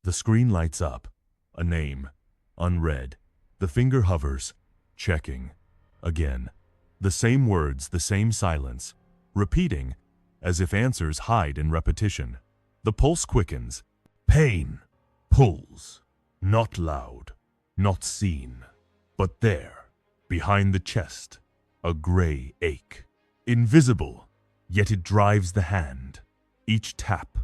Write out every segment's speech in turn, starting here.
The screen lights up. A name. Unread. The finger hovers. Checking. Again. The same words, the same silence. Repeating, as if answers hide in repetition. The pulse quickens. Pain. Pulls. Not loud. Not seen. But there, behind the chest, a gray ache. Invisible, yet it drives the hand. Each tap,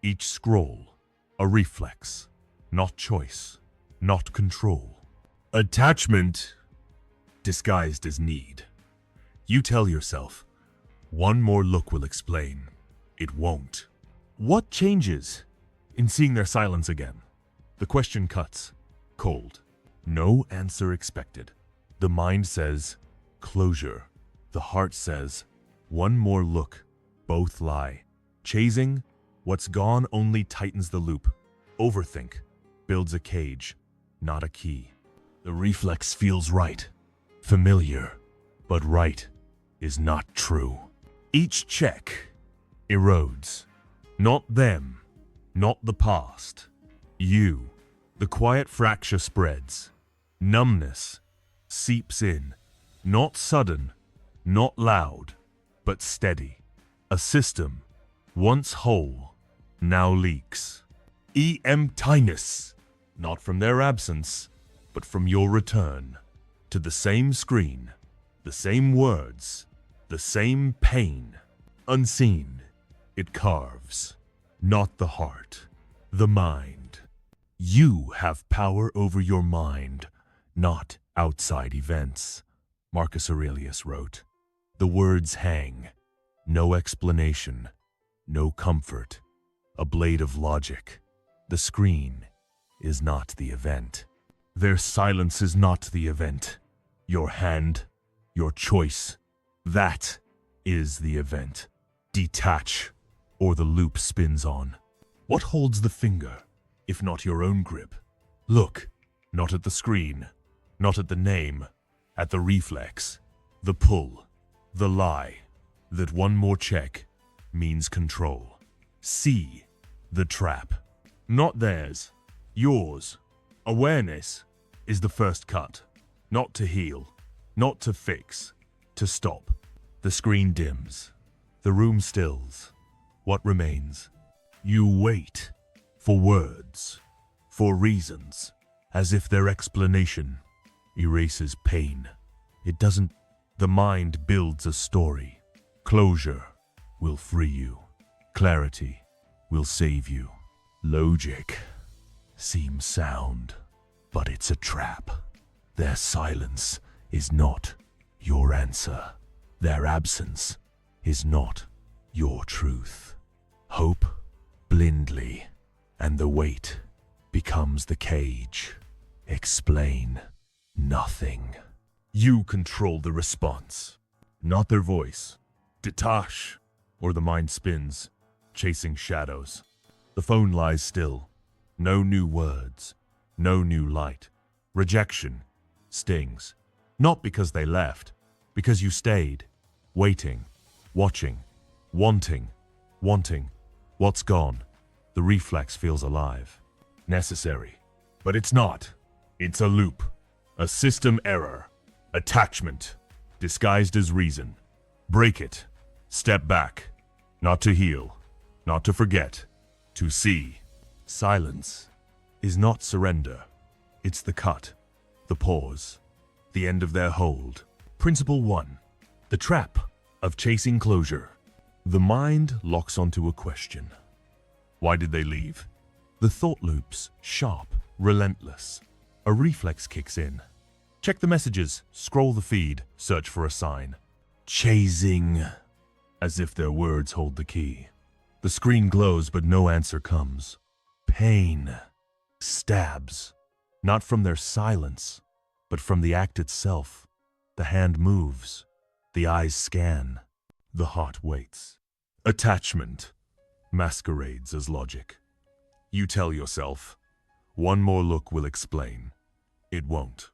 each scroll, a reflex. Not choice, not control. Attachment disguised as need. You tell yourself, one more look will explain. It won't. What changes in seeing their silence again? The question cuts, cold. No answer expected. The mind says, closure. The heart says, one more look. Both lie. Chasing what's gone only tightens the loop. Overthink builds a cage, not a key. The reflex feels right, familiar, but right is not true. Each check erodes. Not them, not the past. You. The quiet fracture spreads. Numbness seeps in. Not sudden, not loud, but steady. A system, once whole, now leaks. Emptiness, not from their absence, but from your return. To the same screen, the same words, the same pain. Unseen, it carves. Not the heart, the mind. You have power over your mind, not outside events. Marcus Aurelius wrote. The words hang. No explanation, no comfort. A blade of logic. The screen is not the event. Their silence is not the event. Your hand, your choice, that is the event. Detach, or the loop spins on. What holds the finger, if not your own grip? Look, not at the screen, not at the name, at the reflex, the pull, the lie, that one more check means control. See the trap. Not theirs, yours. Awareness is the first cut. Not to heal, not to fix, to stop. The screen dims. The room stills. What remains? You wait for words, for reasons, as if their explanation erases pain. It doesn't. The mind builds a story. Closure will free you. Clarity will save you. Logic seems sound, but it's a trap. Their silence is not your answer. Their absence is not your truth. Hope blindly, and the weight becomes the cage. Explain nothing. You control the response, not their voice. Detach, or the mind spins, chasing shadows. The phone lies still. No new words, no new light. Rejection stings, not because they left, because you stayed, waiting, watching, wanting. What's gone? The reflex feels alive, necessary. But it's not. It's a loop, a system error, attachment, disguised as reason. Break it. Step back. Not to heal, not to forget, to see. Silence is not surrender. It's the cut, the pause, the end of their hold. Principle 1. The trap of chasing closure. The mind locks onto a question. Why did they leave? The thought loops, sharp, relentless. A reflex kicks in. Check the messages, scroll the feed, search for a sign. Chasing, as if their words hold the key. The screen glows, but no answer comes. Pain stabs, not from their silence, but from the act itself. The hand moves, the eyes scan, the heart waits. Attachment masquerades as logic. You tell yourself, one more look will explain. It won't.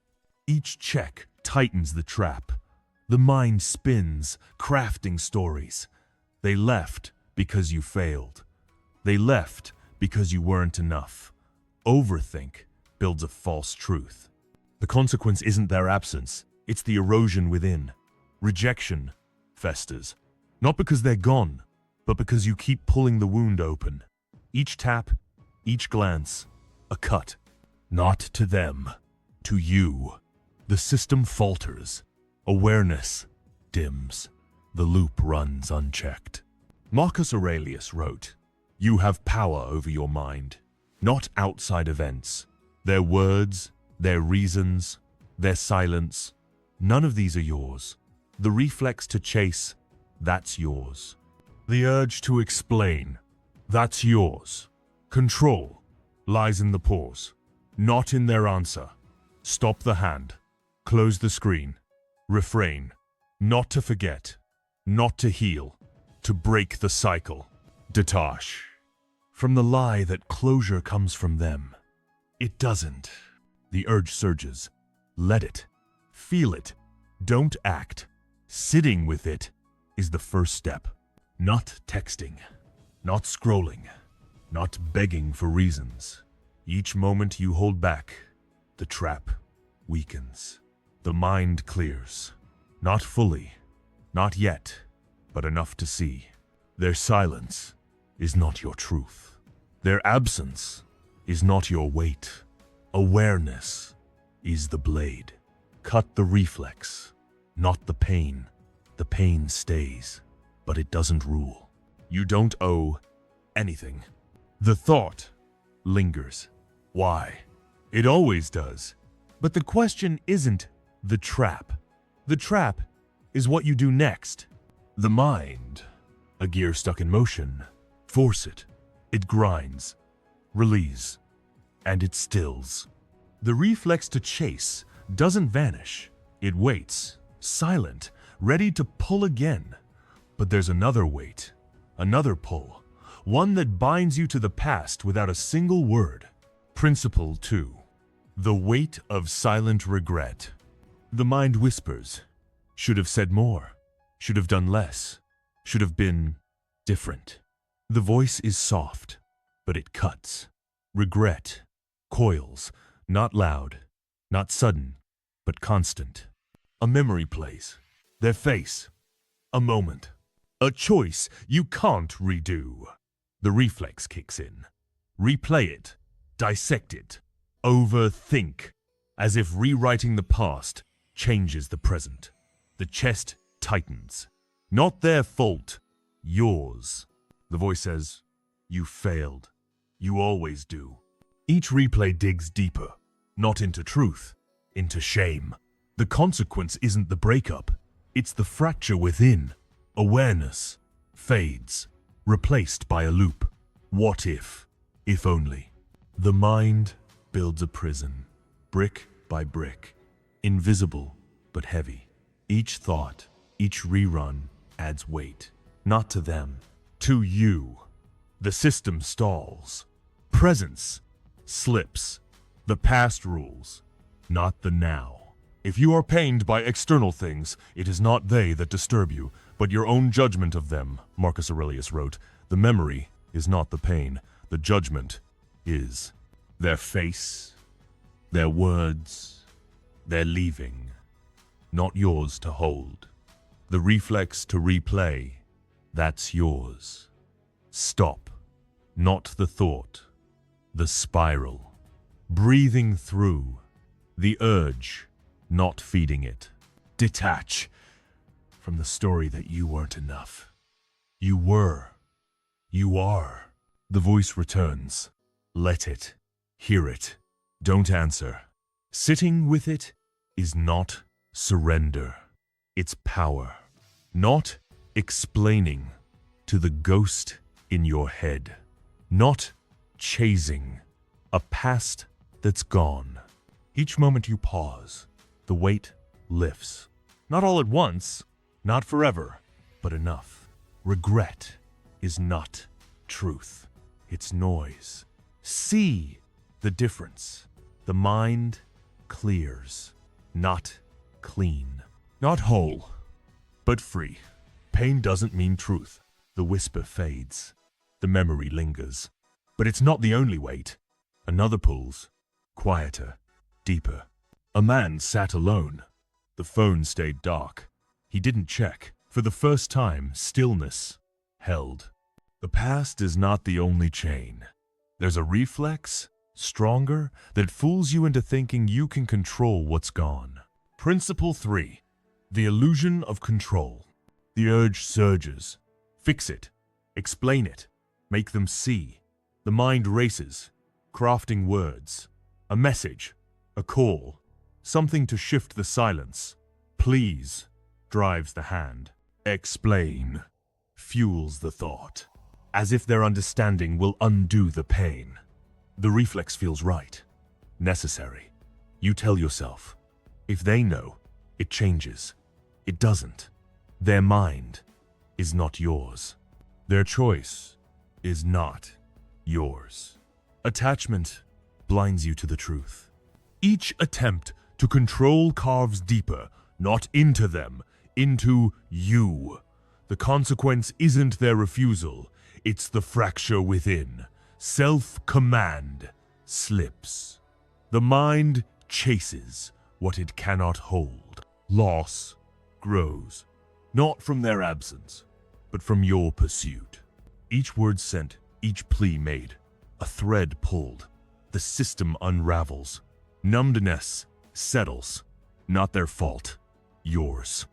Each check tightens the trap. The mind spins, crafting stories. They left because you failed. They left because you weren't enough. overthink builds a false truth. The consequence isn't their absence, it's the erosion within. Rejection festers, not because they're gone, but because you keep pulling the wound open. Each tap, each glance, a cut. Not to them, to you. The system falters. Awareness dims. The loop runs unchecked. Marcus Aurelius wrote, "You have power over your mind, not outside events. Their words, their reasons, their silence, none of these are yours. The reflex to chase, that's yours. The urge to explain, that's yours. Control lies in the pause, not in their answer. Stop the hand, close the screen, refrain, not to forget, not to heal, to break the cycle. Detach from the lie that closure comes from them. It doesn't." The urge surges. Let it. Feel it. Don't act. Sitting with it is the first step. Not texting. Not scrolling. Not begging for reasons. Each moment you hold back, the trap weakens. The mind clears. Not fully. Not yet. But enough to see. Their silence is not your truth. Their absence is not your weight. Awareness is the blade. Cut the reflex, not the pain. The pain stays, but it doesn't rule. You don't owe anything. The thought lingers. Why? It always does. But the question isn't the trap. The trap is what you do next. The mind, a gear stuck in motion. Force it. It grinds. Release. And it stills. The reflex to chase doesn't vanish. It waits, silent, ready to pull again. But there's another wait, another pull, one that binds you to the past without a single word. Principle 2. The weight of silent regret. The mind whispers, should have said more, should have done less, should have been different. The voice is soft, but it cuts. Regret coils, not loud, not sudden, but constant. A memory plays, their face, a moment, a choice you can't redo. The reflex kicks in. Replay it, dissect it, overthink, as if rewriting the past changes the present. The chest tightens. Not their fault, yours. The voice says, you failed. You always do. Each replay digs deeper, not into truth, into shame. The consequence isn't the breakup, it's the fracture within. Awareness fades, replaced by a loop. What if only. The mind builds a prison, brick by brick, invisible but heavy. Each thought, each rerun adds weight, not to them, to you. The system stalls. Presence slips. The past rules, not the now. If you are pained by external things, it is not they that disturb you, but your own judgment of them, Marcus Aurelius wrote. The memory is not the pain, the judgment is. Their face, their words, their leaving, not yours to hold. The reflex to replay, that's yours. Stop, not the thought, the spiral. Breathing through, the urge, not feeding it. Detach from the story that you weren't enough. You were. You are. The voice returns. Let it. Hear it. Don't answer. Sitting with it is not surrender. It's power. Not explaining to the ghost in your head. Not chasing a past that's gone. Each moment you pause, the weight lifts. Not all at once, not forever, but enough. Regret is not truth. It's noise. See the difference. The mind clears, not clean. Not whole, but free. Pain doesn't mean truth. The whisper fades. The memory lingers. But it's not the only weight. Another pulls, quieter, deeper. A man sat alone. The phone stayed dark. He didn't check. For the first time, stillness held. The past is not the only chain. There's a reflex, stronger, that fools you into thinking you can control what's gone. Principle 3. The illusion of control. The urge surges. Fix it. Explain it. Make them see. The mind races, crafting words. A message. A call. Something to shift the silence. Please drives the hand. Explain fuels the thought, as if their understanding will undo the pain. The reflex feels right, necessary. You tell yourself, if they know, it changes. It doesn't. Their mind is not yours. Their choice is not yours. Attachment blinds you to the truth. Each attempt to control carves deeper, not into them, into you. The consequence isn't their refusal, it's the fracture within. Self-command slips. The mind chases what it cannot hold. Loss grows, not from their absence, but from your pursuit. Each word sent, each plea made, a thread pulled. The system unravels. Numbedness settles. Not their fault, yours.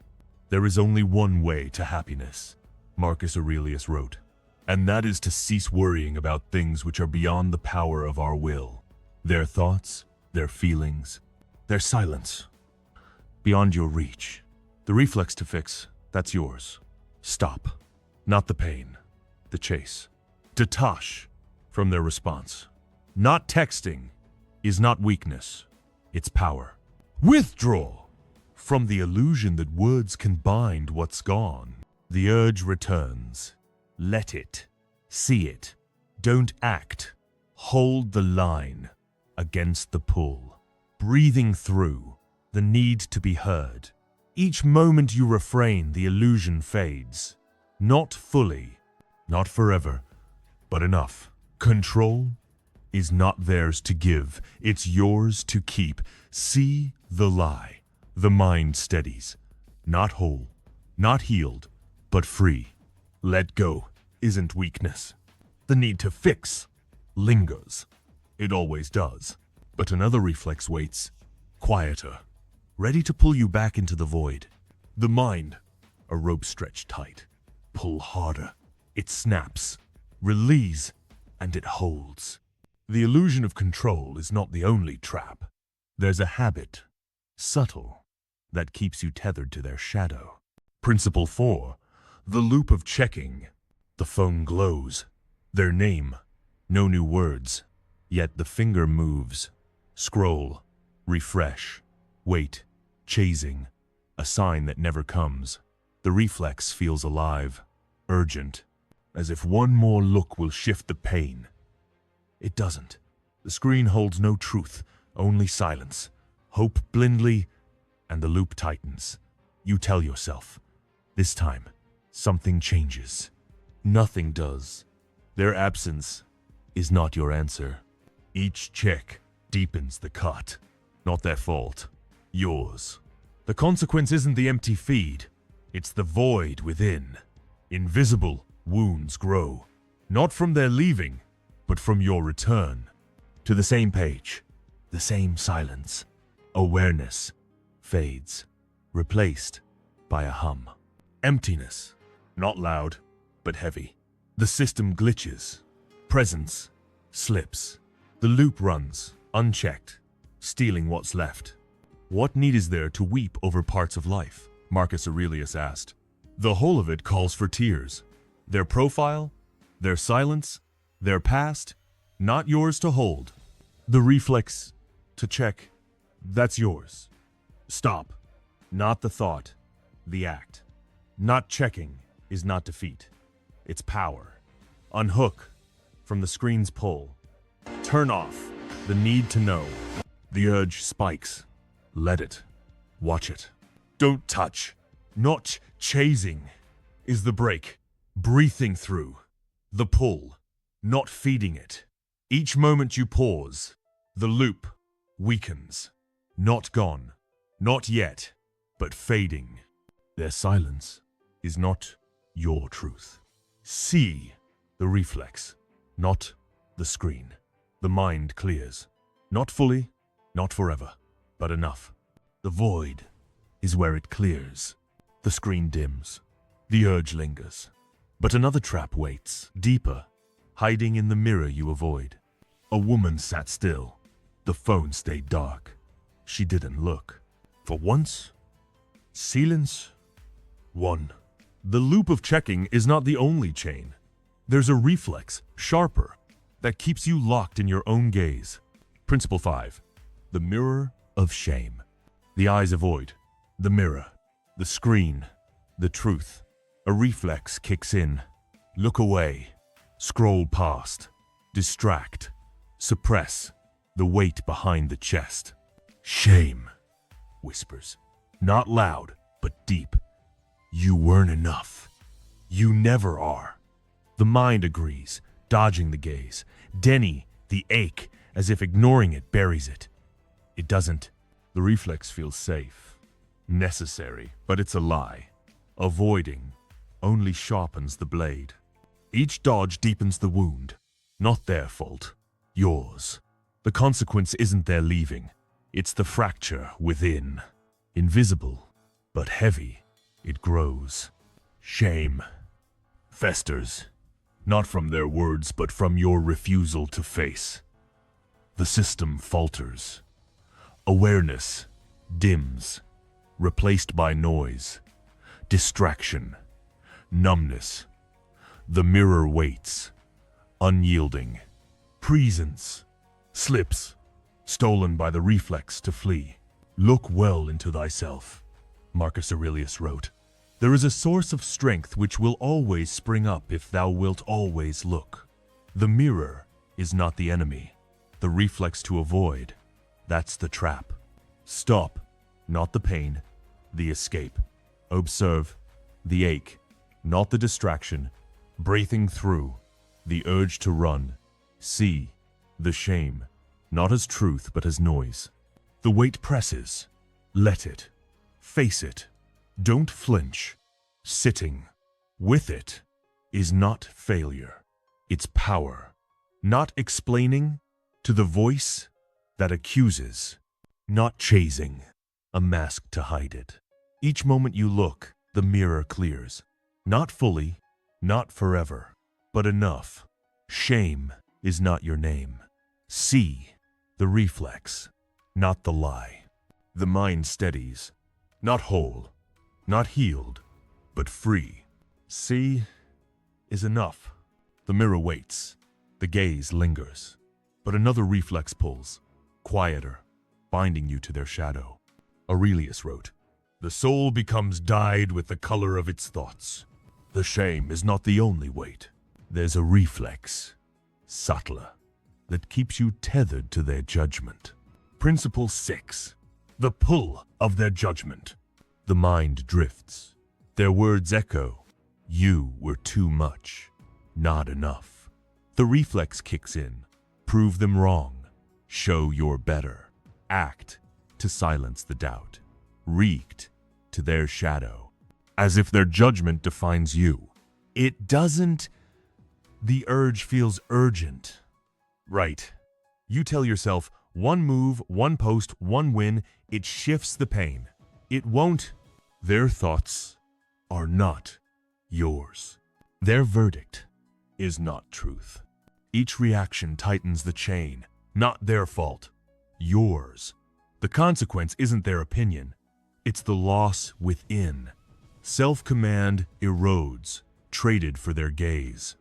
There is only one way to happiness, Marcus Aurelius wrote, and that is to cease worrying about things which are beyond the power of our will. Their thoughts, their feelings, their silence, beyond your reach. The reflex to fix, that's yours. Stop. Not the pain, the chase. Detach from their response. Not texting is not weakness, it's power. Withdraw from the illusion that words can bind what's gone. The urge returns. Let it. See it. Don't act. Hold the line against the pull. Breathing through the need to be heard. Each moment you refrain, the illusion fades. Not fully, not forever, but enough. Control is not theirs to give, it's yours to keep. See the lie. The mind steadies, not whole, not healed, but free. Let go isn't weakness. The need to fix lingers. It always does. But another reflex waits, quieter, ready to pull you back into the void. The mind, a rope stretched tight. Pull harder. It snaps. Release, and it holds. The illusion of control is not the only trap. There's a habit, subtle, that keeps you tethered to their shadow. Principle 4. The loop of checking. The phone glows. Their name. No new words. Yet the finger moves. Scroll. Refresh. Wait. Chasing. A sign that never comes. The reflex feels alive. Urgent. As if one more look will shift the pain. It doesn't. The screen holds no truth, only silence. Hope blindly, and the loop tightens. You tell yourself, this time, something changes. Nothing does. Their absence is not your answer. Each check deepens the cut. Not their fault, yours. The consequence isn't the empty feed, it's the void within. Invisible wounds grow, not from their leaving, but from your return. To the same page, the same silence. Awareness fades, replaced by a hum. Emptiness, not loud, but heavy. The system glitches. Presence slips. The loop runs, unchecked, stealing what's left. What need is there to weep over parts of life? Marcus Aurelius asked. The whole of it calls for tears. Their profile, their silence, their past, not yours to hold. The reflex to check, that's yours. Stop. Not the thought, the act. Not checking is not defeat. It's power. Unhook from the screen's pull. Turn off the need to know. The urge spikes. Let it. Watch it. Don't touch. Not chasing is the break. Breathing through. The pull. Not feeding it. Each moment you pause, the loop weakens. Not gone, not yet, but fading. Their silence is not your truth. See the reflex, not the screen. The mind clears. Not fully, not forever, but enough. The void is where it clears. The screen dims. The urge lingers. But another trap waits, deeper, hiding in the mirror you avoid. A woman sat still. The phone stayed dark. She didn't look. For once, silence won. The loop of checking is not the only chain. There's a reflex, sharper, that keeps you locked in your own gaze. Principle 5. The mirror of shame. The eyes avoid. The mirror. The screen. The truth. A reflex kicks in. Look away. Scroll past. Distract. Suppress. The weight behind the chest. Shame. Whispers. Not loud, but deep. You weren't enough. You never are. The mind agrees, dodging the gaze. Denny, the ache, as if ignoring it buries it. It doesn't. The reflex feels safe. Necessary, but it's a lie. Avoiding only sharpens the blade. Each dodge deepens the wound. Not their fault. Yours. The consequence isn't their leaving. It's the fracture within. Invisible, but heavy. It grows. Shame festers, not from their words, but from your refusal to face. The system falters. Awareness dims, replaced by noise, distraction, numbness. The mirror waits, unyielding. Presence slips, stolen by the reflex to flee. Look well into thyself, Marcus Aurelius wrote. There is a source of strength which will always spring up if thou wilt always look. The mirror is not the enemy. The reflex to avoid, that's the trap. Stop, not the pain, the escape. Observe the ache, not the distraction. Breathing through, the urge to run. See the shame, not as truth but as noise. The weight presses. Let it. Face it. Don't flinch. Sitting with it is not failure. It's power. Not explaining to the voice that accuses. Not chasing a mask to hide it. Each moment you look, the mirror clears. Not fully, not forever, but enough. Shame is not your name. See the reflex, not the lie. The mind steadies, not whole, not healed, but free. See is enough. The mirror waits. The gaze lingers. But another reflex pulls, quieter, binding you to their shadow. Aurelius wrote, "The soul becomes dyed with the color of its thoughts." The shame is not the only weight. There's a reflex, subtler, that keeps you tethered to their judgment. Principle 6. The pull of their judgment. The mind drifts. Their words echo. You were too much, not enough. The reflex kicks in. Prove them wrong. Show you're better. Act to silence the doubt. React to their shadow. As if their judgment defines you. It doesn't. The urge feels urgent. Right. You tell yourself, one move, one post, one win, it shifts the pain. It won't. Their thoughts are not yours. Their verdict is not truth. Each reaction tightens the chain. Not their fault. Yours. The consequence isn't their opinion. It's the loss within. Self-command erodes, traded for their gaze.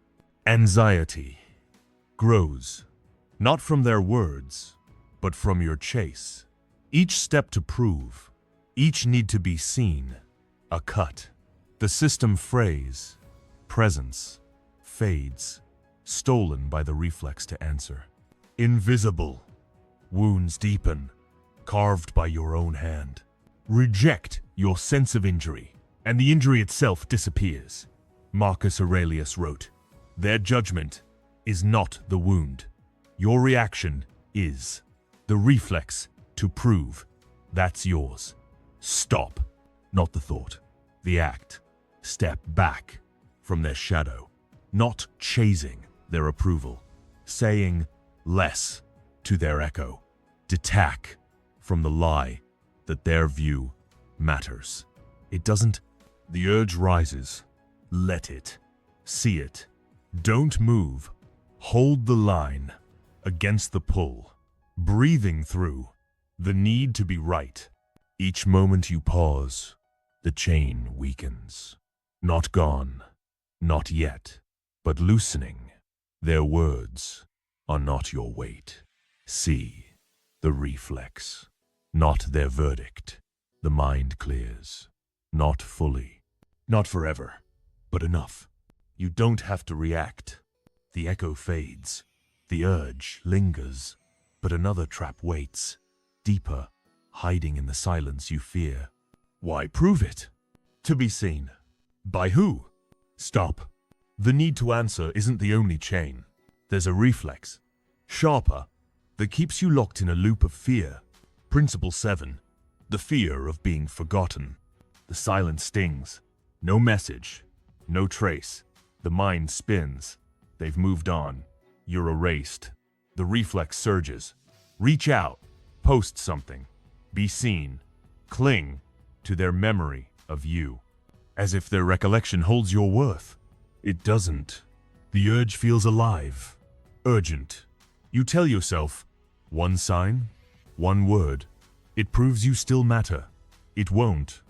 Anxiety grows, not from their words, but from your chase. Each step to prove, each need to be seen, a cut. The system frays, presence fades, stolen by the reflex to answer. Invisible, wounds deepen, carved by your own hand. Reject your sense of injury, and the injury itself disappears. Marcus Aurelius wrote, "Their judgment is not the wound. Your reaction is the reflex to prove that's yours. Stop, not the thought, the act. Step back from their shadow, not chasing their approval, saying less to their echo. Detach from the lie that their view matters. It doesn't. The urge rises. Let it. See it. Don't move. Hold the line against the pull, breathing through the need to be right. Each moment you pause, the chain weakens. Not gone, not yet, but loosening. Their words are not your weight. See the reflex, not their verdict. The mind clears, not fully, not forever, but enough. You don't have to react. The echo fades, the urge lingers, but another trap waits, deeper, hiding in the silence you fear. Why prove it? To be seen. By who? Stop. The need to answer isn't the only chain. There's a reflex, sharper, that keeps you locked in a loop of fear. Principle 7. The fear of being forgotten. The silence stings. No message, no trace. The mind spins. They've moved on. You're erased. The reflex surges. Reach out. Post something. Be seen. Cling to their memory of you, as if their recollection holds your worth. It doesn't. The urge feels alive, urgent. You tell yourself, one sign, one word. It proves you still matter. It won't.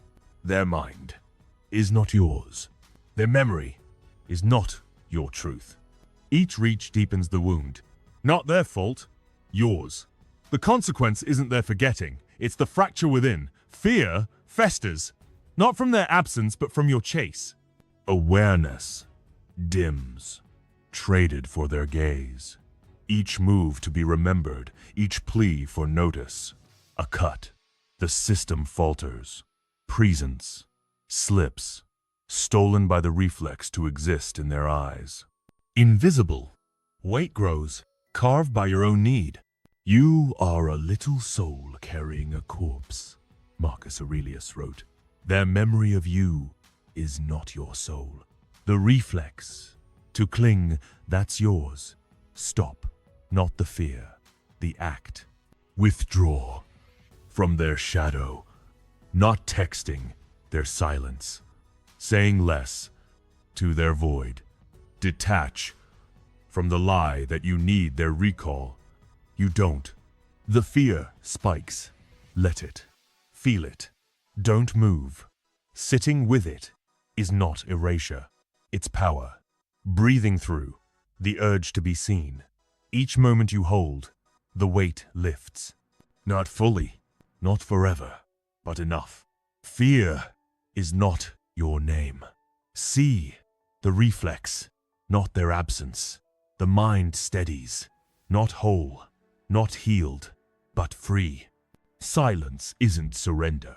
Their mind is not yours. Their memory is not your truth. Each reach deepens the wound. Not their fault, yours. The consequence isn't their forgetting, it's the fracture within. Fear festers, not from their absence, but from your chase. Awareness dims, traded for their gaze. Each move to be remembered, each plea for notice. A cut. The system falters. Presence slips, stolen by the reflex to exist in their eyes. Invisible. Weight grows, carved by your own need. You are a little soul carrying a corpse, Marcus Aurelius wrote. Their memory of you is not your soul. The reflex to cling, that's yours. Stop, not the fear, the act. Withdraw from their shadow, not texting their silence. Saying less to their void. Detach from the lie that you need their recall. You don't. The fear spikes. Let it. Feel it. Don't move. Sitting with it is not erasure. It's power. Breathing through the urge to be seen. Each moment you hold, the weight lifts. Not fully, not forever, but enough. Fear is not your name. See the reflex, not their absence. The mind steadies, not whole, not healed, but free. Silence isn't surrender.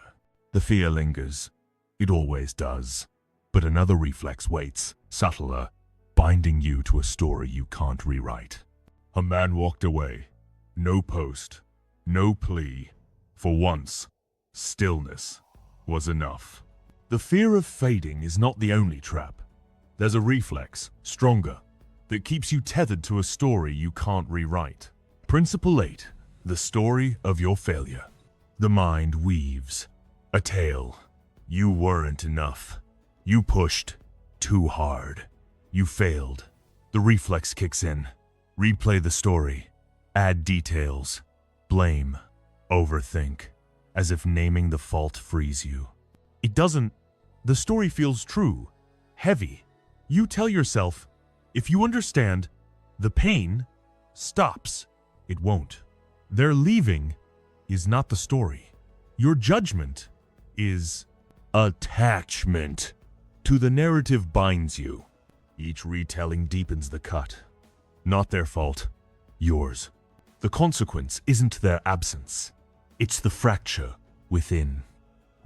The fear lingers. It always does. But another reflex waits, subtler, binding you to a story you can't rewrite. A man walked away. No post, no plea. For once, stillness was enough. The fear of fading is not the only trap. There's a reflex, stronger, that keeps you tethered to a story you can't rewrite. Principle 8. The story of your failure. The mind weaves a tale. You weren't enough. You pushed too hard. You failed. The reflex kicks in. Replay the story. Add details. Blame. Overthink. As if naming the fault frees you. It doesn't. The story feels true. Heavy. You tell yourself, if you understand, the pain stops. It won't. Their leaving is not the story. Your judgment is attachment to the narrative binds you. Each retelling deepens the cut. Not their fault, yours. The consequence isn't their absence. It's the fracture within.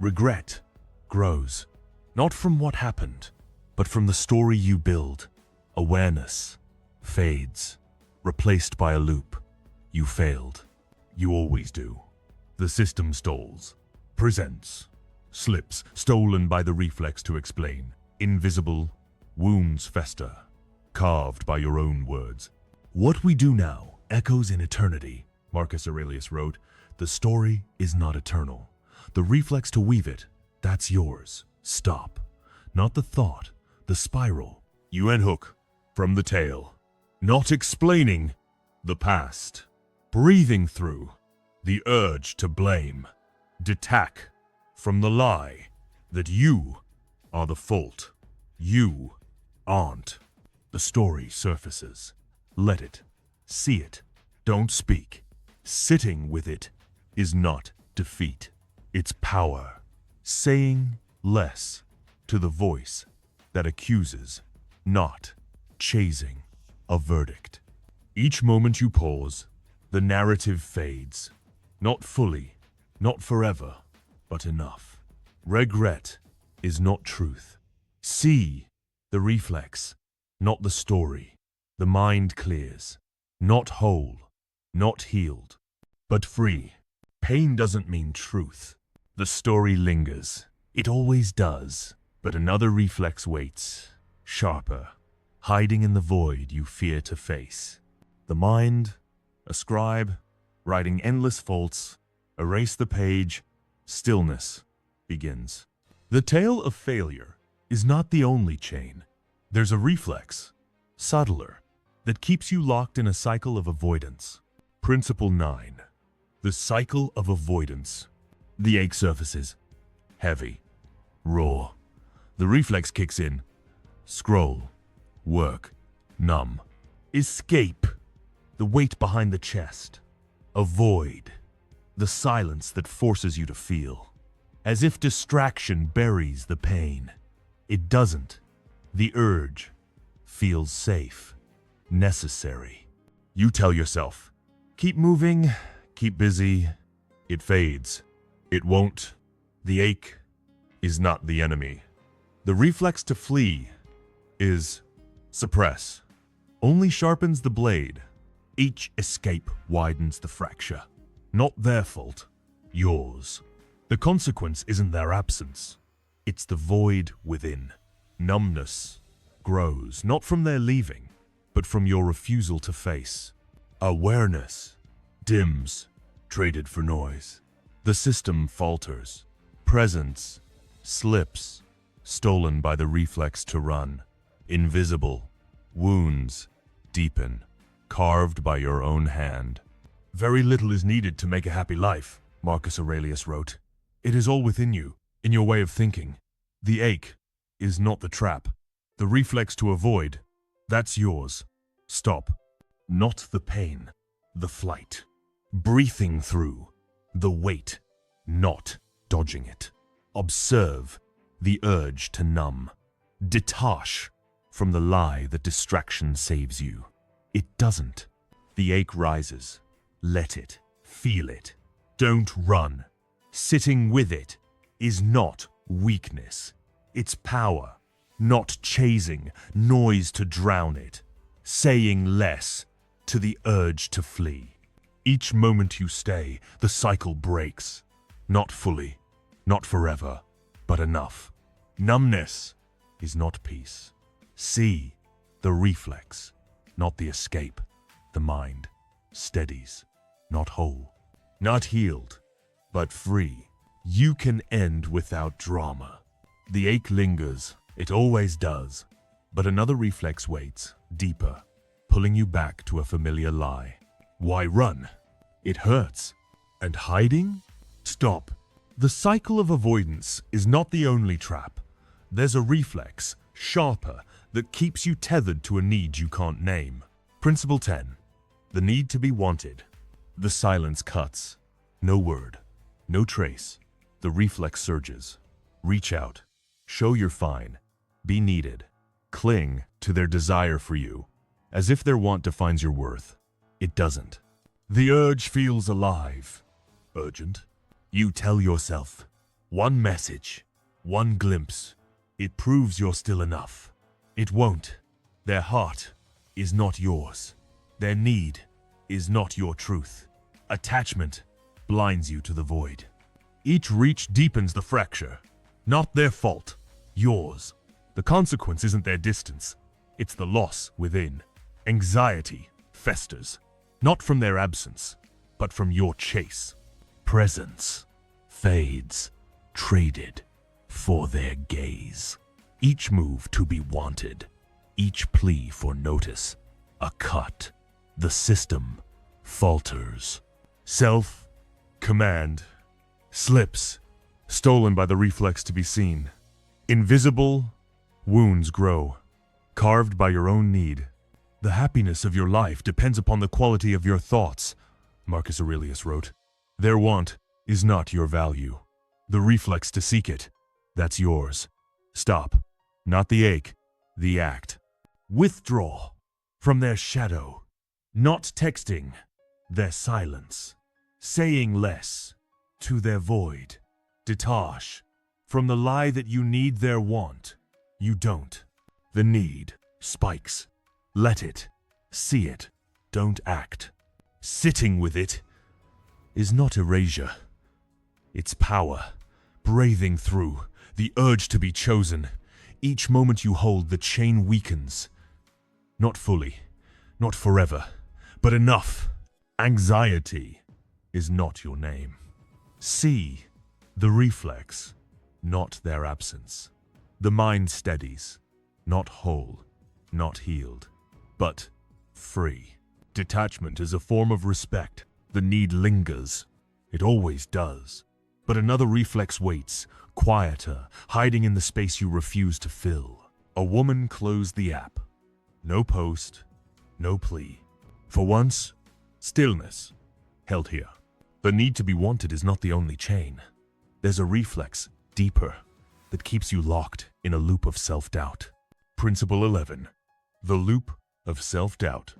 Regret grows, not from what happened, but from the story you build. Awareness fades. replaced by a loop. You failed. You always do. The system stalls. Presents. Slips stolen by the reflex to explain. Invisible. Wounds fester. Carved by your own words. What we do now echoes in eternity. Marcus Aurelius wrote, "The story is not eternal. The reflex to weave it, that's yours. Stop. Not the thought, the spiral. You unhook from the tale. Not explaining the past. Breathing through the urge to blame. Detach from the lie that you are the fault. You aren't." The story surfaces. Let it. See it. Don't speak. Sitting with it is not defeat. It's power. Saying less to the voice that accuses, not chasing a verdict. Each moment you pause, the narrative fades. Not fully, not forever, but enough. Regret is not truth. See the reflex, not the story. The mind clears, not whole, not healed, but free. Pain doesn't mean truth. The story lingers. It always does. But another reflex waits, sharper, hiding in the void you fear to face. The mind, a scribe, writing endless faults, erase the page, stillness begins. The tale of failure is not the only chain. There's a reflex, subtler, that keeps you locked in a cycle of avoidance. Principle 9. The cycle of avoidance. The ache surfaces, heavy, raw. The reflex kicks in. Scroll, work, numb. Escape, the weight behind the chest. Avoid, the silence that forces you to feel. As if distraction buries the pain. It doesn't. The urge feels safe, necessary. You tell yourself, keep moving, keep busy. It fades. It won't. The ache is not the enemy. The reflex to flee is suppress. Only sharpens the blade. Each escape widens the fracture. Not their fault, yours. The consequence isn't their absence. It's the void within. Numbness grows, not from their leaving, but from your refusal to face. Awareness dims, traded for noise. The system falters. Presence slips, stolen by the reflex to run. Invisible. Wounds deepen, carved by your own hand. Very little is needed to make a happy life, Marcus Aurelius wrote. It is all within you, in your way of thinking. The ache is not the trap. The reflex to avoid, that's yours. Stop. Not the pain, the flight. Breathing through the weight, not dodging it. Observe the urge to numb. Detach from the lie that distraction saves you. It doesn't. The ache rises. Let it. Feel it. Don't run. Sitting with it is not weakness. It's power. Not chasing noise to drown it. Saying less to the urge to flee. Each moment you stay, the cycle breaks. Not fully, not forever, but enough. Numbness is not peace. See the reflex, not the escape. The mind steadies, not whole, not healed, but free. You can end without drama. The ache lingers, it always does. But another reflex waits, deeper, pulling you back to a familiar lie. Why run? It hurts. And hiding? Stop. The cycle of avoidance is not the only trap. There's a reflex, sharper, that keeps you tethered to a need you can't name. Principle 10. The need to be wanted. The silence cuts. No word. No trace. The reflex surges. Reach out. Show you're fine. Be needed. Cling to their desire for you, as if their want defines your worth. It doesn't. The urge feels alive. Urgent. You tell yourself. One message. One glimpse. It proves you're still enough. It won't. Their heart is not yours. Their need is not your truth. Attachment blinds you to the void. Each reach deepens the fracture. Not their fault, yours. The consequence isn't their distance, it's the loss within. Anxiety festers, not from their absence, but from your chase. Presence fades, traded for their gaze. Each move to be wanted, each plea for notice, a cut. The system falters. Self-command slips, stolen by the reflex to be seen. Invisible wounds grow, carved by your own need. The happiness of your life depends upon the quality of your thoughts, Marcus Aurelius wrote. Their want is not your value. The reflex to seek it, that's yours. Stop. Not the ache, the act. Withdraw from their shadow. Not texting, their silence. Saying less to their void. Detach from the lie that you need their want. You don't. The need spikes. Let it. See it. Don't act. Sitting with it is not erasure. It's power. Breathing through. The urge to be chosen. Each moment you hold, the chain weakens. Not fully. Not forever. But enough. Anxiety is not your name. See the reflex, not their absence. The mind steadies, not whole, not healed, but free. Detachment is a form of respect. The need lingers. It always does. But another reflex waits, quieter, hiding in the space you refuse to fill. A woman closed the app. No post, no plea. For once, stillness held here. The need to be wanted is not the only chain. There's a reflex, deeper, that keeps you locked in a loop of self-doubt. Principle 11. The loop of self-doubt.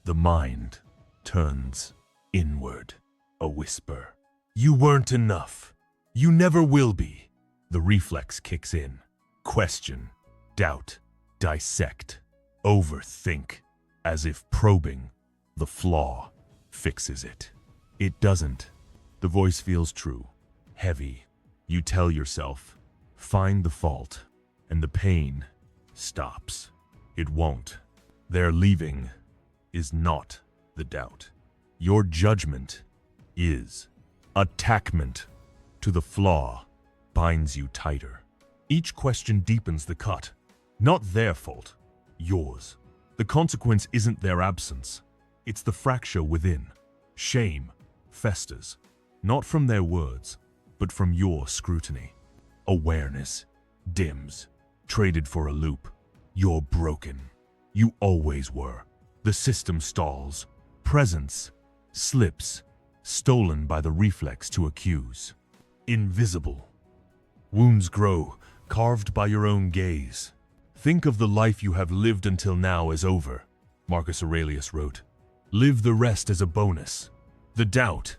The mind turns inward. A whisper. You weren't enough. You never will be. The reflex kicks in. Question, doubt, dissect, overthink, as if probing the flaw fixes it. It doesn't. The voice feels true, heavy. You tell yourself, find the fault, and the pain stops. It won't. Their leaving is not the doubt. Your judgment is. Attackment to the flaw binds you tighter. Each question deepens the cut. Not their fault, yours. The consequence isn't their absence. It's the fracture within. Shame festers, not from their words, but from your scrutiny. Awareness dims, traded for a loop. You're broken. You always were. The system stalls. Presence slips, stolen by the reflex to accuse. Invisible. Wounds grow, carved by your own gaze. Think of the life you have lived until now as over, Marcus Aurelius wrote. Live the rest as a bonus. The doubt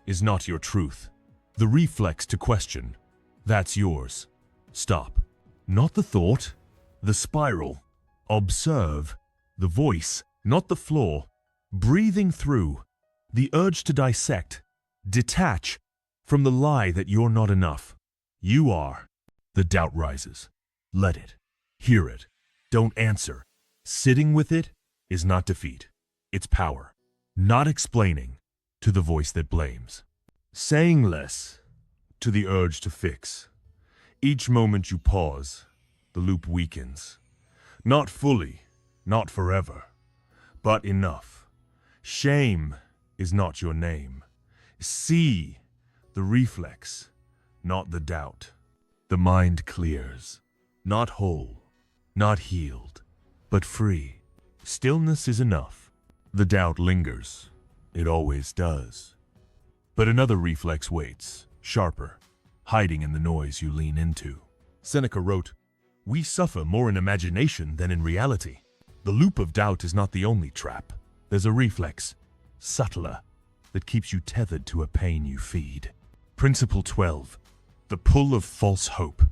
is not your truth. The reflex to question, that's yours. Stop. Not the thought, the spiral. Observe the voice, not the flaw. Breathing through, the urge to dissect. Detach from the lie that you're not enough. You are. The doubt rises. Let it. Hear it. Don't answer. Sitting with it is not defeat. It's power. Not explaining to the voice that blames. Saying less to the urge to fix. Each moment you pause, the loop weakens. Not fully, not forever, but enough. Shame is not your name. See the reflex, not the doubt. The mind clears, not whole, not healed, but free. Stillness is enough. The doubt lingers. It always does. But another reflex waits, sharper, hiding in the noise you lean into. Seneca wrote, "We suffer more in imagination than in reality." The loop of doubt is not the only trap. There's a reflex, subtler, that keeps you tethered to a pain you feed. Principle 12. The pull of false hope.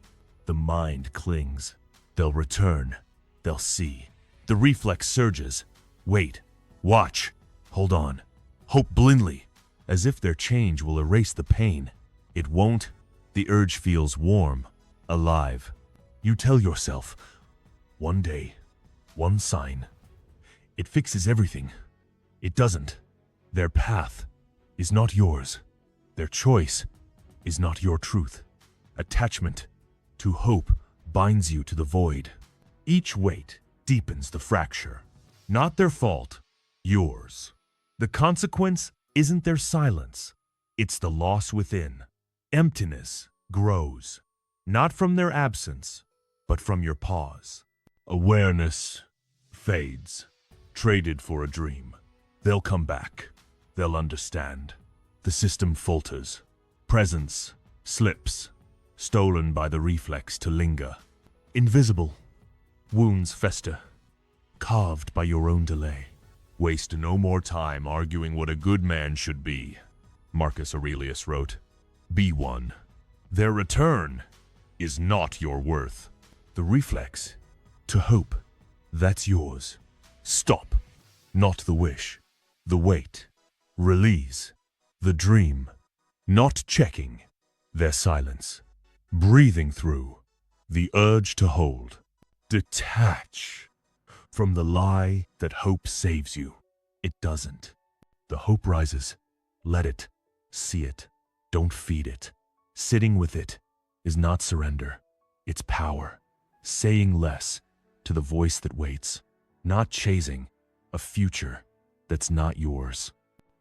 The mind clings. They'll return. They'll see. The reflex surges. Wait. Watch. Hold on. Hope blindly, as if their change will erase the pain. It won't. The urge feels warm, alive. You tell yourself, one day, one sign. It fixes everything. It doesn't. Their path is not yours. Their choice is not your truth. Attachment to hope binds you to the void. Each weight deepens the fracture. Not their fault, yours. The consequence isn't their silence. It's the loss within. Emptiness grows, not from their absence, but from your pause. Awareness fades, traded for a dream. They'll come back. They'll understand. The system falters. Presence slips, stolen by the reflex to linger. Invisible. Wounds fester, carved by your own delay. Waste no more time arguing what a good man should be, Marcus Aurelius wrote. Be one. Their return is not your worth. The reflex to hope, that's yours. Stop, not the wish. The wait, release. The dream, not checking. Their silence, breathing through. The urge to hold. Detach from the lie that hope saves you. It doesn't. The hope rises. Let it. See it. Don't feed it. Sitting with it is not surrender. It's power. Saying less to the voice that waits. Not chasing a future that's not yours.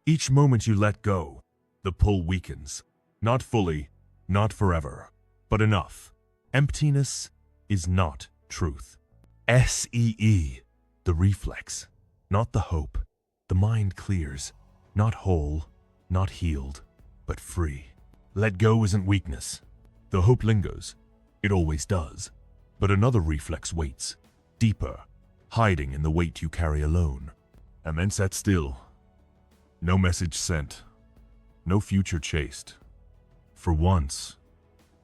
Each moment you let go, the pull weakens. Not fully, not forever, but enough. Emptiness is not truth. S-E-E, the reflex, not the hope. The mind clears, not whole, not healed, but free. Let go isn't weakness. The hope lingers. It always does. But another reflex waits, deeper, hiding in the weight you carry alone. And then sat still. No message sent. No future chased. For once,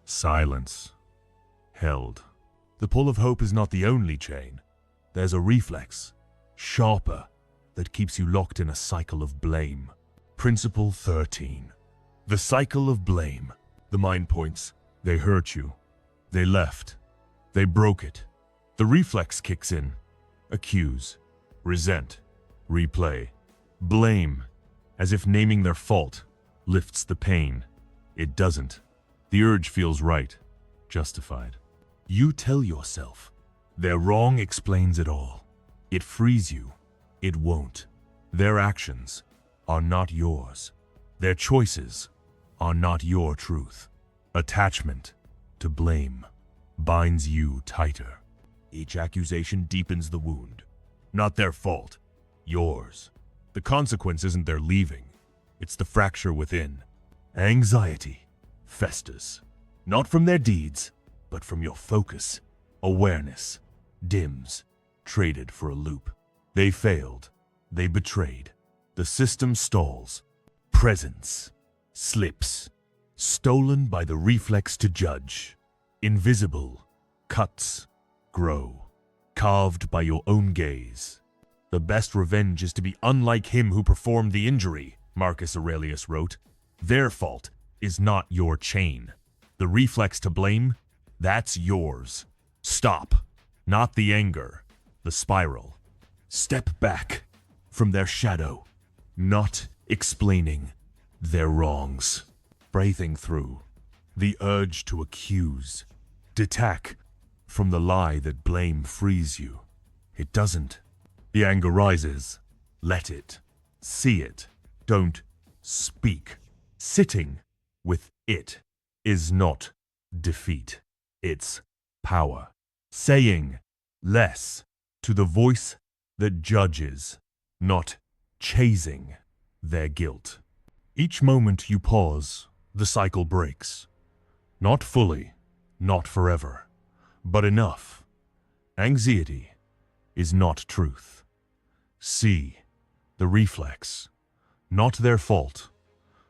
silence held. The pull of hope is not the only chain. There's a reflex, sharper, that keeps you locked in a cycle of blame. Principle 13. The cycle of blame. The mind points. They hurt you. They left. They broke it. The reflex kicks in. Accuse. Resent. Replay. Blame. As if naming their fault lifts the pain. It doesn't. The urge feels right. Justified. You tell yourself, their wrong explains it all. It frees you. It won't. Their actions are not yours. Their choices are not your truth. Attachment to blame binds you tighter. Each accusation deepens the wound. Not their fault, yours. The consequence isn't their leaving. It's the fracture within. Anxiety festers, not from their deeds, but from your focus. Awareness dims, traded for a loop. They failed. They betrayed. The system stalls. Presence slips, stolen by the reflex to judge. Invisible cuts grow, carved by your own gaze. The best revenge is to be unlike him who performed the injury, Marcus Aurelius wrote. Their fault is not your chain. The reflex to blame, that's yours. Stop, not the anger, the spiral. Step back from their shadow, not explaining their wrongs. Breathing through the urge to accuse. Detach from the lie that blame frees you. It doesn't. The anger rises. Let it. See it. Don't speak. Sitting with it is not defeat. It's power. Saying less to the voice that judges, not chasing their guilt. Each moment you pause, the cycle breaks. Not fully, not forever, but enough. Anxiety is not truth. See the reflex, not their fault.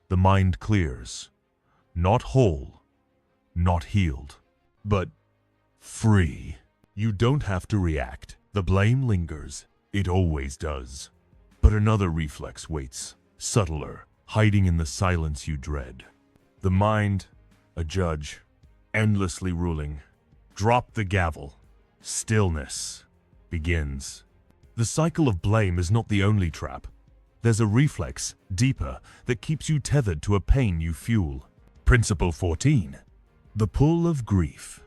The mind clears, not whole, not healed, but free. You don't have to react. The blame lingers. It always does. But another reflex waits, subtler, hiding in the silence you dread. The mind, a judge, endlessly ruling. Drop the gavel. Stillness begins. The cycle of blame is not the only trap. There's a reflex, deeper, that keeps you tethered to a pain you fuel. Principle 14. The pull of grief.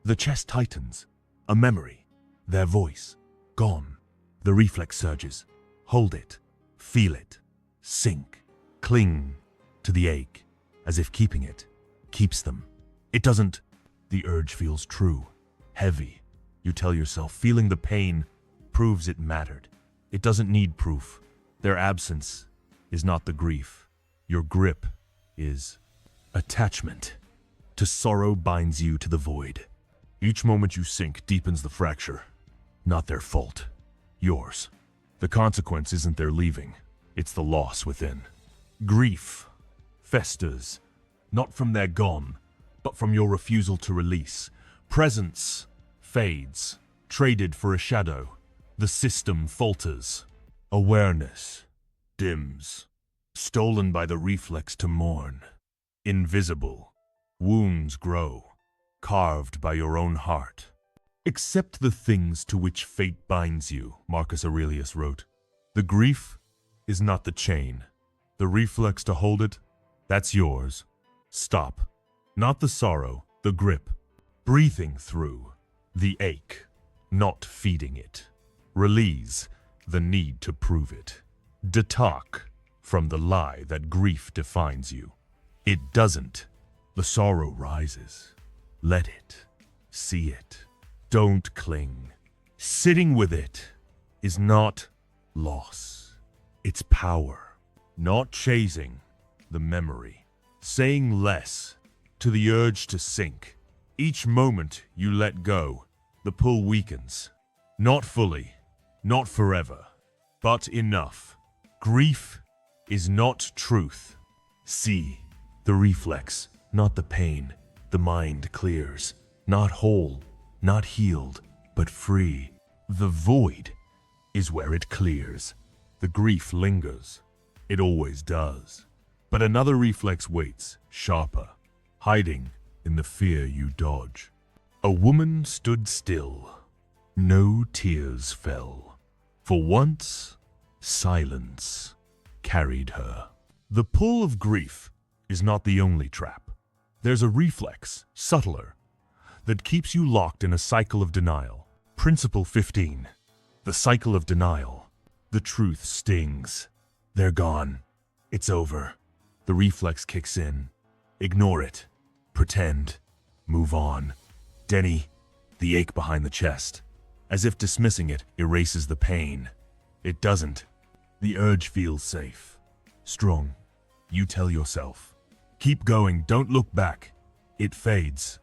The chest tightens. A memory. Their voice. Gone. The reflex surges. Hold it. Feel it. Sink. Cling to the ache, as if keeping it keeps them. It doesn't. The urge feels true. Heavy. You tell yourself, feeling the pain proves it mattered. It doesn't need proof. Their absence is not the grief. Your grip is attachment. To sorrow binds you to the void. Each moment you sink deepens the fracture. Not their fault. Yours. The consequence isn't their leaving. It's the loss within. Grief festers, not from their gone, but from your refusal to release. Presence fades, traded for a shadow. The system falters. Awareness dims, stolen by the reflex to mourn. Invisible. Wounds grow, carved by your own heart. Accept the things to which fate binds you, Marcus Aurelius wrote. The grief is not the chain. The reflex to hold it, that's yours. Stop. Not the sorrow, the grip. Breathing through the ache, not feeding it. Release the need to prove it. Detox from the lie that grief defines you. It doesn't. The sorrow rises. Let it. See it. Don't cling. Sitting with it is not loss. It's power. Not chasing the memory. Saying less to the urge to sink. Each moment you let go, the pull weakens. Not fully, not forever, but enough. Grief is not truth. See the reflex, not the pain. The mind clears, not whole, not healed, but free. The void is where it clears. The grief lingers. It always does. But another reflex waits, sharper, hiding in the fear you dodge. A woman stood still. No tears fell. For once, silence carried her. The pull of grief is not the only trap. There's a reflex, subtler, that keeps you locked in a cycle of denial. Principle 15. The cycle of denial. The truth stings. They're gone. It's over. The reflex kicks in. Ignore it. Pretend. Move on. Denny, the ache behind the chest. As if dismissing it erases the pain. It doesn't. The urge feels safe. Strong. You tell yourself. Keep going, don't look back. It fades.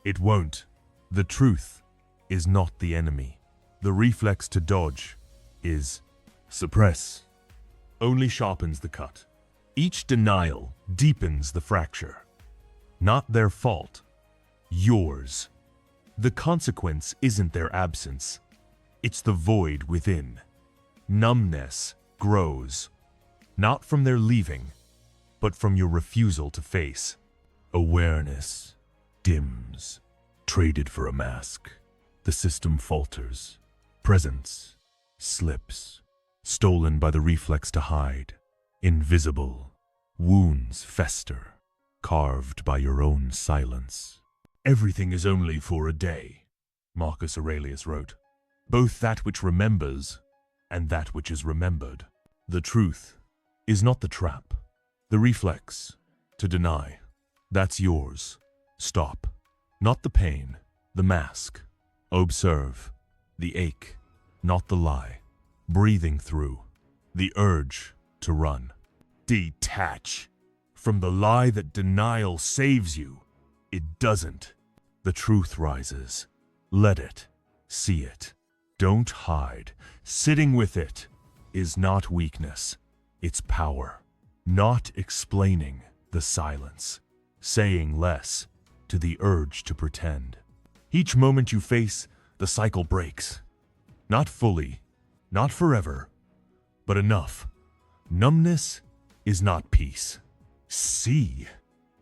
It won't. The truth is not the enemy. The reflex to dodge is suppress. Only sharpens the cut. Each denial deepens the fracture. Not their fault. Yours. The consequence isn't their absence. It's the void within. Numbness grows. Not from their leaving, but from your refusal to face. Awareness dims, traded for a mask. The system falters. Presence slips, stolen by the reflex to hide. Invisible. Wounds fester, carved by your own silence. Everything is only for a day, Marcus Aurelius wrote. Both that which remembers and that which is remembered. The truth is not the trap. The reflex to deny. That's yours. Stop. Not the pain, the mask. Observe the ache, not the lie. Breathing through the urge to run. Detach from the lie that denial saves you. It doesn't. The truth rises. Let it. See it. Don't hide. Sitting with it is not weakness. It's power. Not explaining the silence. Saying less to the urge to pretend. Each moment you face, the cycle breaks. Not fully, not forever, But enough. Numbness is not peace. See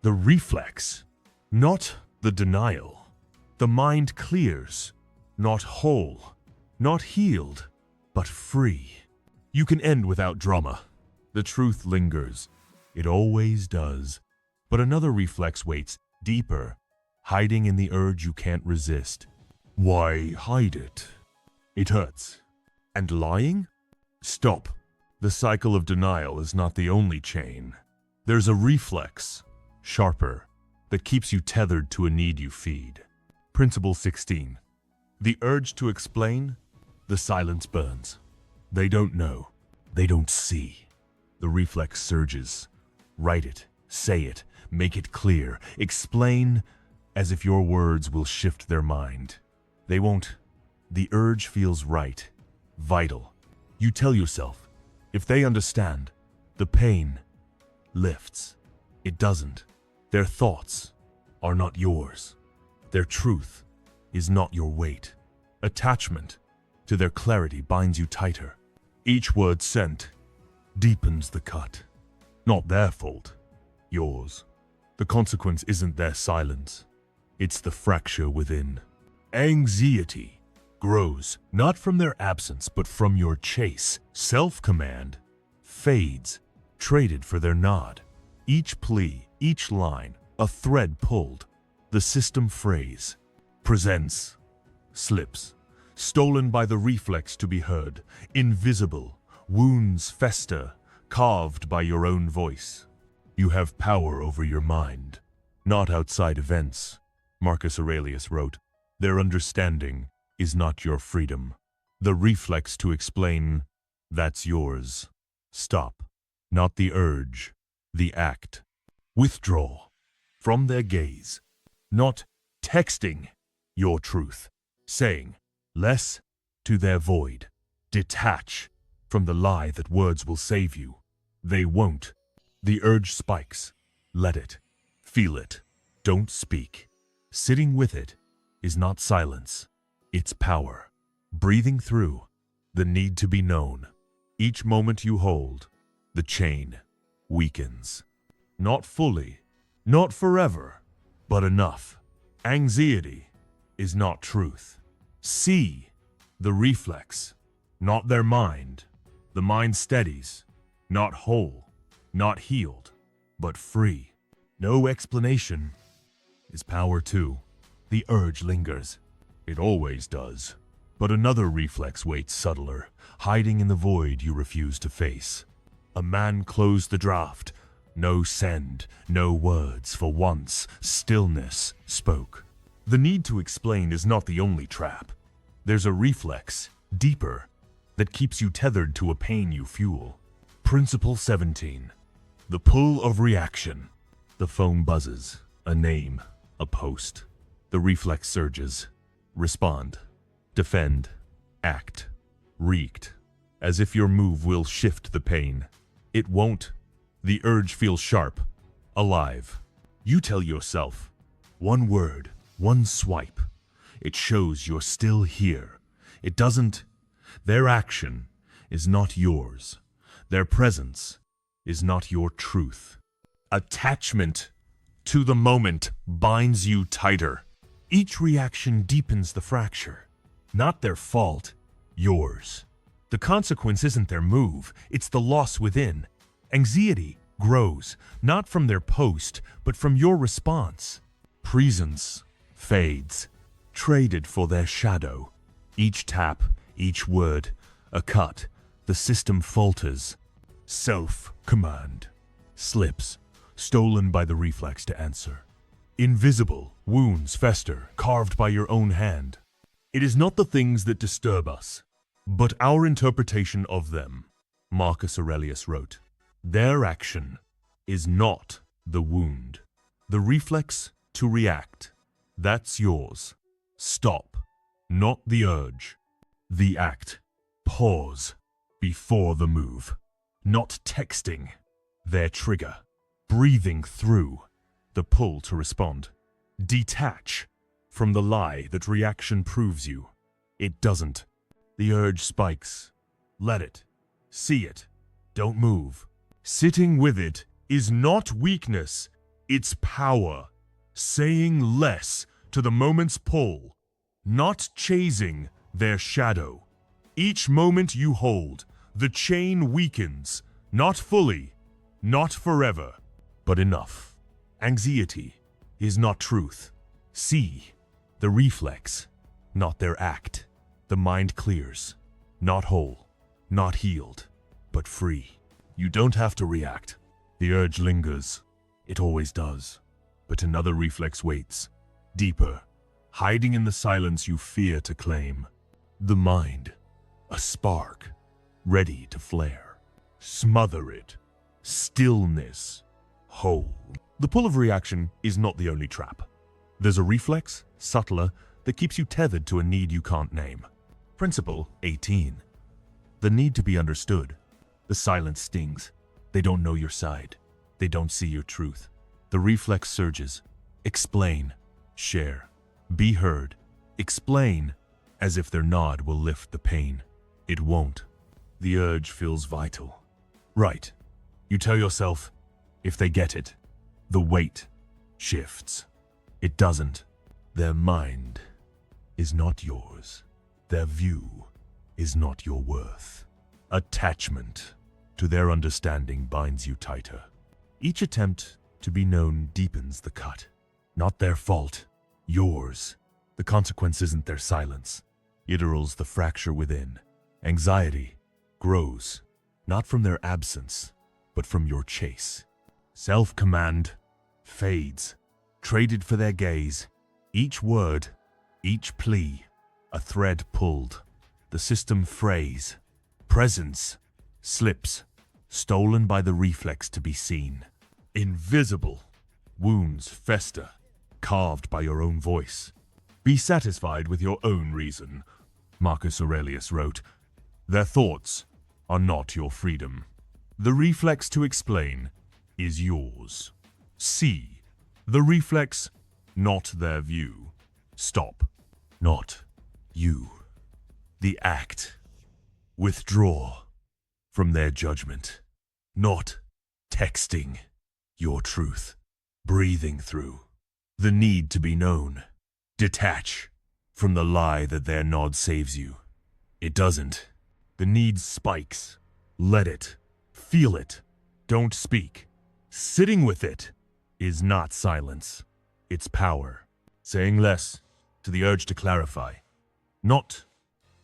the reflex, not the denial. The mind clears, not whole, not healed, but free. You can end without drama. The truth lingers. It always does. But another reflex waits, deeper, hiding in the urge you can't resist. Why hide it? It hurts. And lying? Stop. The cycle of denial is not the only chain. There's a reflex, sharper, that keeps you tethered to a need you feed. Principle 16. The urge to explain, the silence burns. They don't know. They don't see. The reflex surges. Write it, say it, make it clear. Explain as if your words will shift their mind. They won't. The urge feels right, vital. You tell yourself, if they understand, the pain lifts. It doesn't. Their thoughts are not yours. Their truth is not your weight. Attachment to their clarity binds you tighter. Each word sent deepens the cut. Not their fault, yours. The consequence isn't their silence. It's the fracture within. Anxiety grows not from their absence, but from your chase. Self-command fades, traded for their nod. Each plea, each line, a thread pulled. The system phrase presents, slips, stolen by the reflex to be heard. Invisible, wounds fester, carved by your own voice. You have power over your mind, not outside events. Marcus Aurelius wrote, their understanding is not your freedom. The reflex to explain, that's yours. Stop. Not the urge, the act. Withdraw from their gaze. Not texting your truth. Saying less to their void. Detach from the lie that words will save you. They won't. The urge spikes. Let it. Feel it. Don't speak. Sitting with it is not silence. It's power. Breathing through the need to be known. Each moment you hold, the chain weakens. Not fully, not forever, but enough. Anxiety is not truth. See the reflex, not their mind. The mind steadies, not whole, not healed, but free. No explanation is power too. The urge lingers. It always does. But another reflex waits subtler, hiding in the void you refuse to face. A man closed the draft. No send, no words. For once, stillness spoke. The need to explain is not the only trap. There's a reflex, deeper, that keeps you tethered to a pain you fuel. Principle 17. The pull of reaction. The phone buzzes. A name. A post. The reflex surges. Respond. Defend. Act. Wreaked. As if your move will shift the pain. It won't. The urge feels sharp. Alive. You tell yourself. One word. One swipe. It shows you're still here. It doesn't. Their action is not yours. Their presence is not your truth. Attachment to the moment binds you tighter. Each reaction deepens the fracture. Not their fault, yours. The consequence isn't their move, it's the loss within. Anxiety grows, not from their post, but from your response. Presence fades, traded for their shadow. Each tap, each word, a cut, the system falters. Self-command slips, stolen by the reflex to answer. Invisible wounds fester, carved by your own hand. It is not the things that disturb us, but our interpretation of them. Marcus Aurelius wrote, their action is not the wound. The reflex to react, that's yours. Stop, not the urge. The act. Pause before the move. Not texting, their trigger. Breathing through the pull to respond. Detach from the lie that reaction proves you. It doesn't. The urge spikes. Let it. See it. Don't move. Sitting with it is not weakness, it's power. Saying less to the moment's pull, not chasing their shadow. Each moment you hold, the chain weakens, not fully, not forever, but enough. Anxiety is not truth. See the reflex, not their act. The mind clears, not whole, not healed, but free. You don't have to react. The urge lingers. It always does. But another reflex waits, deeper, hiding in the silence you fear to claim. The mind, a spark, ready to flare. Smother it. Stillness. Whole. The pull of reaction is not the only trap. There's a reflex, subtler, that keeps you tethered to a need you can't name. Principle 18. The need to be understood. The silence stings. They don't know your side. They don't see your truth. The reflex surges. Explain. Share. Be heard. Explain, as if their nod will lift the pain. It won't. The urge feels vital. Right. You tell yourself, if they get it, the weight shifts. It doesn't. Their mind is not yours. Their view is not your worth. Attachment to their understanding binds you tighter. Each attempt to be known deepens the cut. Not their fault, yours. The consequence isn't their silence. It heralds the fracture within. Anxiety grows, not from their absence, but from your chase. Self-command fades, traded for their gaze. Each word, each plea, a thread pulled. The system frays. Presence slips, stolen by the reflex to be seen. Invisible. Wounds fester, carved by your own voice. Be satisfied with your own reason, Marcus Aurelius wrote. Their thoughts are not your freedom. The reflex to explain is yours. See the reflex, not their view. Stop, not you. The act. Withdraw from their judgment, not texting your truth. Breathing through the need to be known. Detach from the lie that their nod saves you. It doesn't. The need spikes. Let it. Feel it. Don't speak. Sitting with it is not silence. It's power. Saying less to the urge to clarify. Not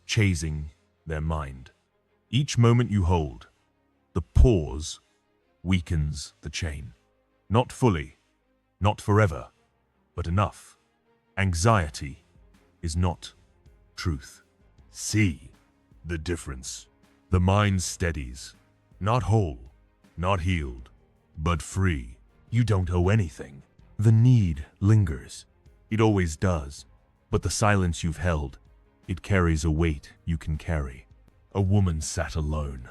chasing their mind. Each moment you hold, the pause weakens the chain. Not fully, not forever, but enough. Anxiety is not truth. See the difference. The mind steadies, not whole, not healed, but free. You don't owe anything. The need lingers. It always does. But the silence you've held, it carries a weight you can carry. A woman sat alone.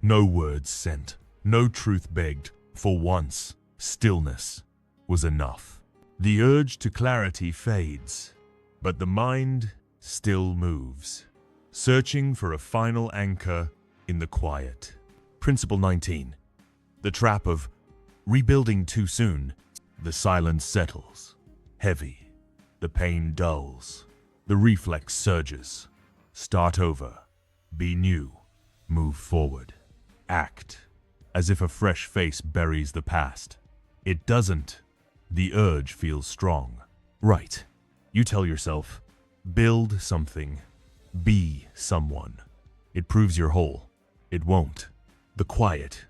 No words sent, no truth begged. For once, stillness was enough. The urge to clarity fades, but the mind still moves, searching for a final anchor in the quiet. Principle 19. The trap of rebuilding too soon. The silence settles, heavy. The pain dulls. The reflex surges. Start over. Be new. Move forward. Act as if a fresh face buries the past. It doesn't. The urge feels strong. Right. You tell yourself, build something. Be someone. It proves you're whole. It won't. The quiet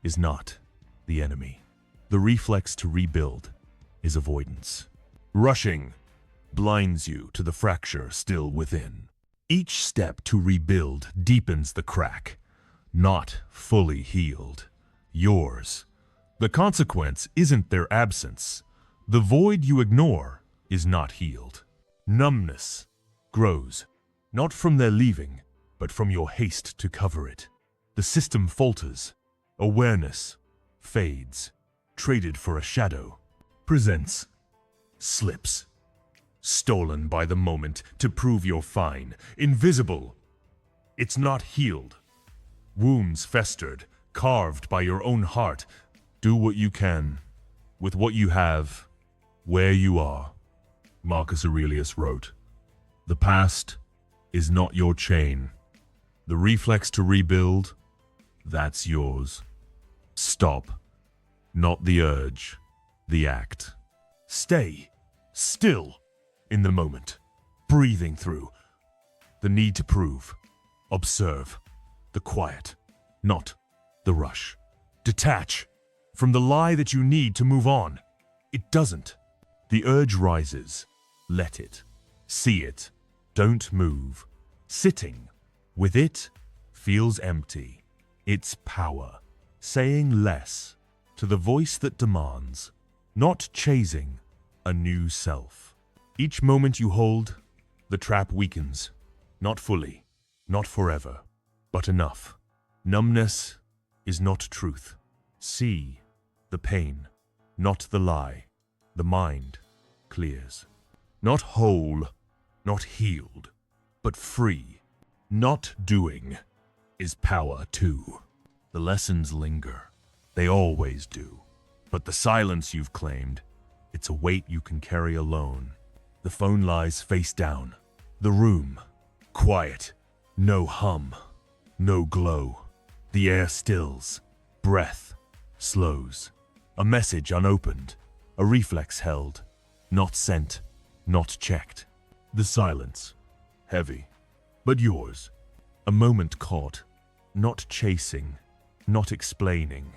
is not the enemy. The reflex to rebuild is avoidance. Rushing blinds you to the fracture still within. Each step to rebuild deepens the crack. Not fully healed. Yours. The consequence isn't their absence. The void you ignore is not healed. Numbness grows, not from their leaving, but from your haste to cover it. The system falters. Awareness fades, traded for a shadow. Presents. Slips. Stolen by the moment to prove you're fine. Invisible. It's not healed. Wounds festered, carved by your own heart. Do what you can, with what you have, where you are. Marcus Aurelius wrote, "The past is not your chain. The reflex to rebuild, that's yours. Stop, not the urge, the act. Stay still in the moment, breathing through the need to prove. Observe the quiet, not the rush. Detach from the lie that you need to move on. It doesn't. The urge rises. Let it. See it. Don't move. Sitting with it feels empty. It's power. Saying less to the voice that demands. Not chasing a new self. Each moment you hold, the trap weakens. Not fully, not forever, but enough. Numbness is not truth. See the pain, not the lie. The mind clears. Not whole, not healed, but free. Not doing is power too. The lessons linger. They always do. But the silence you've claimed, it's a weight you can carry alone. The phone lies face down. The room, quiet. No hum, no glow. The air stills. Breath slows. A message unopened. A reflex held. Not sent, not checked. The silence, heavy, but yours. A moment caught, not chasing, not explaining.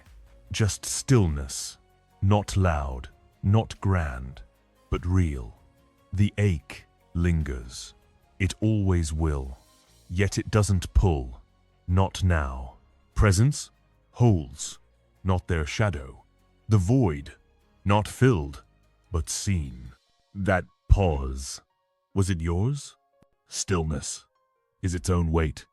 Just stillness, not loud, not grand, but real. The ache lingers. It always will. Yet it doesn't pull. Not now. Presence? Holes. Not their shadow. The void. Not filled, but seen. That pause. Was it yours? Stillness is its own weight.